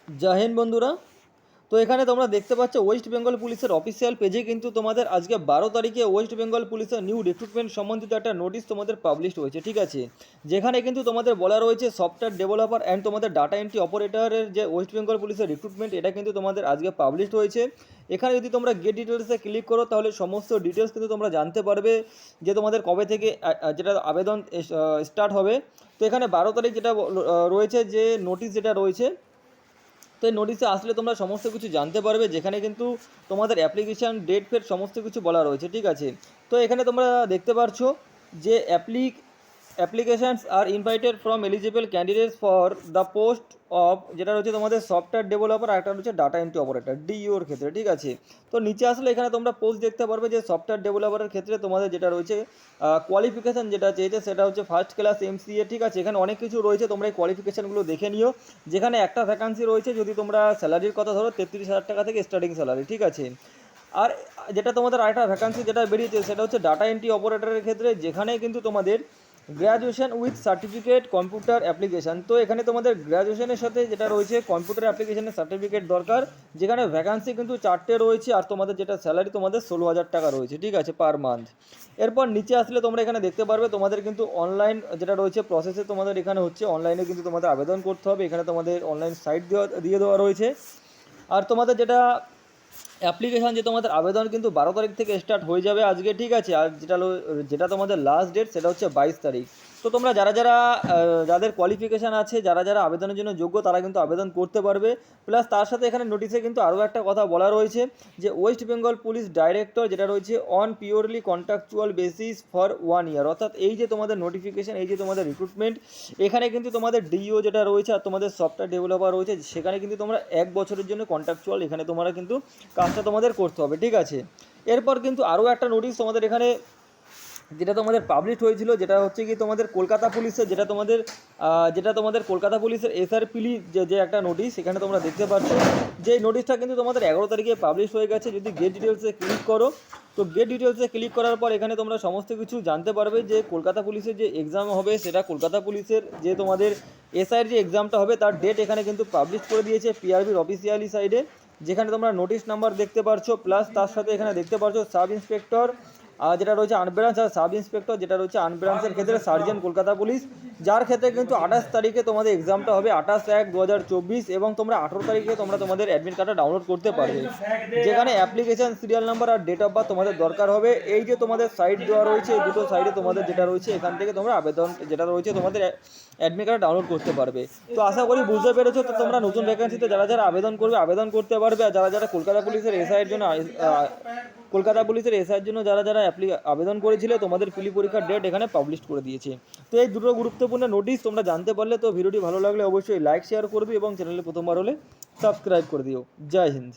জয় হিন্দ বন্ধুরা। তো এখানে তোমরা দেখতে পাচ্ছ ওয়েস্ট বেঙ্গল পুলিশের অফিসিয়াল পেজে কিন্তু তোমাদের আজকে 12 তারিখে ওয়েস্ট বেঙ্গল পুলিশের নিউ রিক্রুটমেন্ট সম্বন্ধিত একটা নোটিশ তোমাদের পাবলিশ হয়েছে, ঠিক আছে। যেখানে কিন্তু তোমাদের বলা রয়েছে সফটওয়্যার ডেভেলপার অ্যান্ড তোমাদের ডাটা এন্ট্রি অপারেটরের যে ওয়েস্ট বেঙ্গল পুলিশের রিক্রুটমেন্ট, এটা কিন্তু তোমাদের আজকে পাবলিশ হয়েছে। এখানে যদি তোমরা গেট ডিটেলসে ক্লিক করো তাহলে সমস্ত ডিটেলস কিন্তু তোমরা জানতে পারবে যে তোমাদের কবে থেকে যেটা আবেদন স্টার্ট হবে। তো এখানে 12 তারিখ যেটা রয়েছে, যে নোটিশ যেটা রয়েছে, তো এই নোটিশে আসলে তোমরা সমস্ত কিছু জানতে পারবে, যেখানে কিন্তু তোমাদের অ্যাপ্লিকেশান ডেট ফেট সমস্ত কিছু বলা রয়েছে, ঠিক আছে। তো এখানে তোমরা দেখতে পারছো যে applications are invited from eligible candidates for the post of, যেটা রয়েছে তোমাদের সফটওয়্যার ডেভেলপার আর একটা রয়েছে ডাটা এন্ট্রি অপারেটর ডিইওর ক্ষেত্রে, ঠিক আছে। তো নিচে আসলে এখানে তোমরা পোস্ট দেখতে পারবে যে সফটওয়্যার ডেভেলপারের ক্ষেত্রে তোমাদের যেটা রয়েছে কোয়ালিফিকেশান যেটা চেয়েছে সেটা হচ্ছে ফার্স্ট ক্লাস এমসিএ, ঠিক আছে। এখানে অনেক কিছু রয়েছে, তোমরা এই কোয়ালিফিকেশানগুলো দেখে নিও। যেখানে একটা ভ্যাকান্সি রয়েছে, যদি তোমরা স্যালারির কথা ধরো 33,000 টাকা থেকে স্টার্টিং স্যালারি, ঠিক আছে। আর যেটা তোমাদের আরেকটা ভ্যাকান্সি যেটা বেরিয়েছে সেটা হচ্ছে ডাটা এন্ট্রি অপারেটরের ক্ষেত্রে, যেখানে কিন্তু তোমাদের graduation with certificate computer application. তো এখানে তোমাদের গ্র্যাজুয়েশনের সাথে যেটা রয়েছে কম্পিউটার অ্যাপ্লিকেশনের সার্টিফিকেট দরকার, যেখানে ভ্যাকান্সি কিন্তু 4টে রয়েছে, আর তোমাদের যেটা স্যালারি তোমাদের 16,000 টাকা রয়েছে, ঠিক আছে, পার মান্থ। এরপর নিচে আসলে তোমরা এখানে দেখতে পারবে তোমাদের কিন্তু অনলাইন যেটা রয়েছে প্রসেসে তোমাদের এখানে হচ্ছে অনলাইনে কিন্তু তোমাদের আবেদন করতে হবে। এখানে তোমাদের অনলাইন সাইট দিয়ে দেওয়া রয়েছে। আর তোমাদের যেটা অ্যাপ্লিকেশান, যে তোমাদের আবেদন কিন্তু 12 তারিখ থেকে স্টার্ট হয়ে যাবে আজকে, ঠিক আছে। আর যেটা তোমাদের লাস্ট ডেট সেটা হচ্ছে 22 তারিখ। তো তোমরা যাদের কোয়ালিফিকেশান আছে, যারা আবেদনের জন্য যোগ্য, তারা কিন্তু আবেদন করতে পারবে। প্লাস তার সাথে এখানে নোটিশে কিন্তু আরও একটা কথা বলা রয়েছে, যে ওয়েস্ট বেঙ্গল পুলিশ ডাইরেক্টর যেটা রয়েছে on purely contractual basis for 1 ইয়ার, অর্থাৎ এই যে তোমাদের নোটিফিকেশান, এই যে তোমাদের রিক্রুটমেন্ট, এখানে কিন্তু তোমাদের ডিও যেটা রয়েছে আর তোমাদের সফটওয়্যার ডেভেলপার রয়েছে, সেখানে কিন্তু তোমরা 1 বছরের জন্য কন্ট্রাকচুয়াল এখানে তোমরা কিন্তু কাজটা তোমাদের করতে হবে, ঠিক আছে। এরপর কিন্তু আরও একটা নোটিশ তোমাদের এখানে যেটা তোমাদের পাবলিশ হয়েছিল, যেটা হচ্ছে কি তোমাদের কলকাতা পুলিশের, যেটা তোমাদের কলকাতা পুলিশের এসআরপিলি যে একটা নোটিশ, সেখানে তোমরা দেখতে পাচ্ছ যে এই নোটিশটা কিন্তু তোমাদের 11 তারিখে পাবলিশ হয়ে গেছে। যদি গেট ডিটেলসে ক্লিক করো, তো গেট ডিটেলসে ক্লিক করার পর এখানে তোমরা সমস্ত কিছু জানতে পারবে যে কলকাতা পুলিশের যে এক্সাম হবে, সেটা কলকাতা পুলিশের যে তোমাদের এসআইয়ের যে এক্সামটা হবে তার ডেট এখানে কিন্তু পাবলিশ করে দিয়েছে পিআরবির অফিসিয়ালি সাইডে, যেখানে তোমরা নোটিশ নাম্বার দেখতে পারছো। প্লাস তার সাথে এখানে দেখতে পারছো সাব ইন্সপেক্টর যেটা রয়েছে আনব্রাঞ্চ, আর সাব ইন্সপেক্টর যেটা রয়েছে আনব্রাঞ্চের ক্ষেত্রে সার্জেন্ট কলকাতা পুলিশ, যার ক্ষেত্রে কিন্তু 28 তারিখে তোমাদের এক্সামটা হবে, 28/1/2024, এবং তোমরা 18 তারিখে তোমরা তোমাদের অ্যাডমিট কার্ডটা ডাউনলোড করতে পারবে। যেখানে অ্যাপ্লিকেশন সিরিয়াল নাম্বার আর ডেট অফ বার্থ তোমাদের দরকার হবে। এই যে তোমাদের সাইট দেওয়া রয়েছে, এই দুটো সাইডে তোমাদের যেটা রয়েছে, এখান থেকে তোমরা আবেদন যেটা রয়েছে তোমাদের অ্যাডমিট কার্ড ডাউনলোড করতে পারবে। তো আশা করি বুঝতে পেরেছো। তো তোমরা নতুন ভ্যাকেন্সিতে যারা আবেদন করবে আবেদন করতে পারবে। আর যারা কলকাতা পুলিশের এসআইয়ের জন্য যারা আবেদন করেছিলে, তোমাদের প্রিলি পরীক্ষার ডেট এখানে পাবলিশ করে দিয়েছে। তো এই দুটো গুরুত্বপূর্ণ নোটিশ তোমরা জানতে পারলে। তো ভিডিওটি ভালো লাগলে অবশ্যই লাইক শেয়ার করবে এবং চ্যানেলে প্রথমবার হলে সাবস্ক্রাইব করে দিও। জয় হিন্দ।